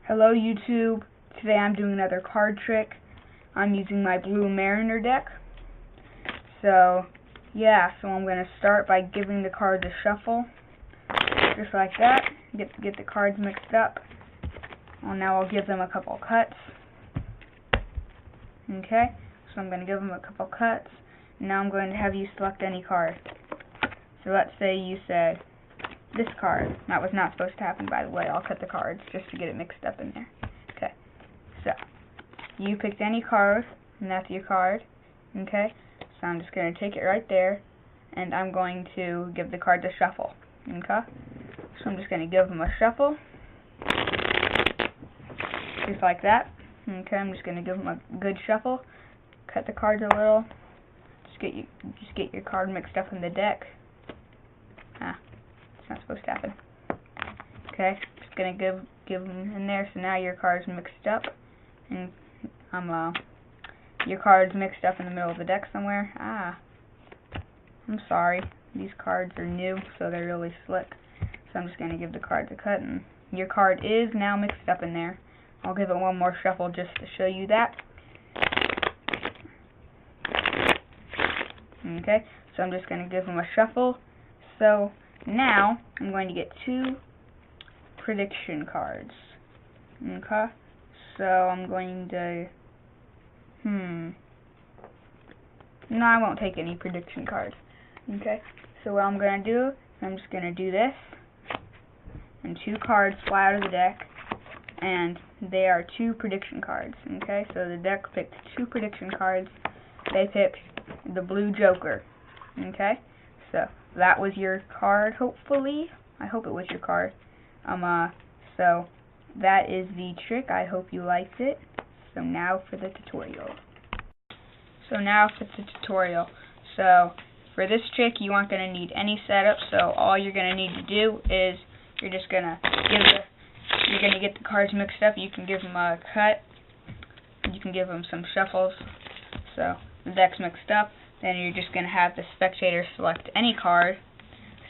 Hello YouTube, today I'm doing another card trick. I'm using my Blue Mariner deck. So I'm going to start by giving the cards a shuffle, just like that, get the cards mixed up. Well, now I'll give them a couple cuts. Okay, so I'm going to give them a couple cuts. Now I'm going to have you select any card. So let's say you said this card. That was not supposed to happen, by the way. I'll cut the cards just to get it mixed up in there. Okay, so you picked any card, and that's your card. Okay, so I'm just going to take it right there, and I'm going to give the cards a shuffle. Okay, so I'm just going to give them a shuffle, just like that. Okay, I'm just going to give them a good shuffle. Cut the cards a little. Just get your card mixed up in the deck. It's not supposed to happen. Okay, just gonna give them in there. So now your card's mixed up, and your card's mixed up in the middle of the deck somewhere. I'm sorry. These cards are new, so they're really slick. So I'm just gonna give the cards a cut, and your card is now mixed up in there. I'll give it one more shuffle just to show you that. Okay, so I'm just gonna give them a shuffle. So now I'm going to get two prediction cards. Okay, so I'm going to no, I won't take any prediction cards. Okay, so what I'm going to do, I'm just going to do this, and two cards fly out of the deck, and they are two prediction cards. Okay, so the deck picked two prediction cards. They picked the blue Joker. Okay, so that was your card, hopefully. I hope it was your card. So that is the trick. I hope you liked it. So now for the tutorial. So for this trick, you aren't going to need any setup. So all you're going to need to do is you're going to get the cards mixed up. You can give them a cut. You can give them some shuffles. So the deck's mixed up. Then you're just going to have the spectator select any card.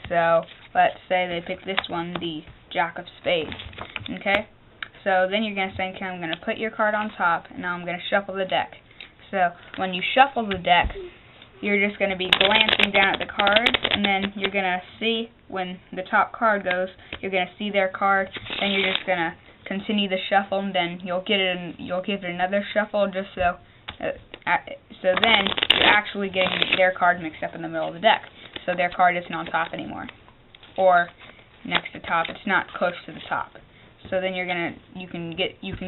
So let's say they pick this one, the Jack of Spades. Okay? So then you're going to say, okay, I'm going to put your card on top, and now I'm going to shuffle the deck. So when you shuffle the deck, you're just going to be glancing down at the cards, and then you're going to see when the top card goes, you're going to see their card, then you're just going to continue the shuffle, and then you'll give it another shuffle just so then you're actually getting their card mixed up in the middle of the deck. So their card isn't on top anymore, or next to top. It's not close to the top. So then you can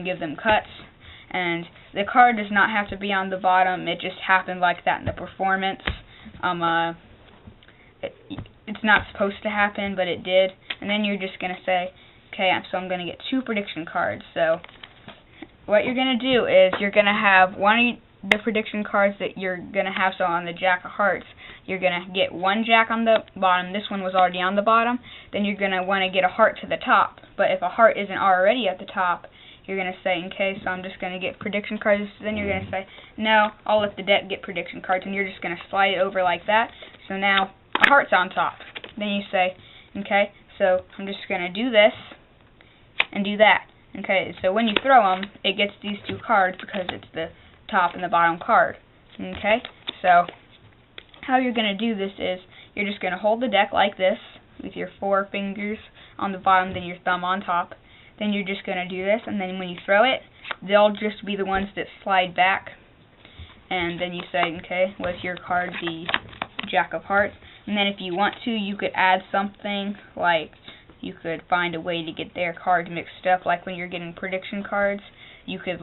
give them cuts, and the card does not have to be on the bottom. It just happened like that in the performance. It's not supposed to happen, but it did. And then you're just gonna say, okay, so I'm gonna get two prediction cards. So what you're gonna do is you're gonna have one of the prediction cards that you're going to have. So on the Jack of Hearts, you're going to get one Jack on the bottom. This one was already on the bottom. Then you're going to want to get a heart to the top. But if a heart isn't already at the top, you're going to say, okay, so I'm just going to get prediction cards. Then you're going to say, no, I'll let the deck get prediction cards. And you're just going to slide it over like that. So now a heart's on top. Then you say, okay, so I'm just going to do this and do that. Okay, so when you throw them, it gets these two cards because it's the top and the bottom card. Okay, so how you're going to do this is you're just going to hold the deck like this with your four fingers on the bottom, then your thumb on top. Then you're just going to do this, and then when you throw it, they'll just be the ones that slide back. And then you say, okay, was your card the Jack of Hearts? And then if you want to, you could add something, like you could find a way to get their cards mixed up, like when you're getting prediction cards, you could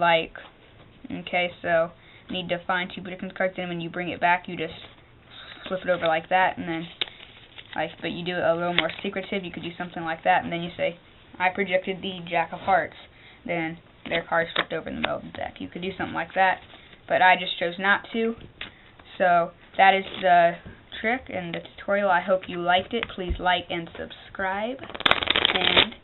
okay, so need to find two prediction cards, and when you bring it back, you just flip it over like that, and then, but you do it a little more secretive. You could do something like that, and then you say, I projected the Jack of Hearts. Then their card's flipped over in the middle of the deck. You could do something like that, but I just chose not to. So that is the trick and the tutorial. I hope you liked it. Please like and subscribe, and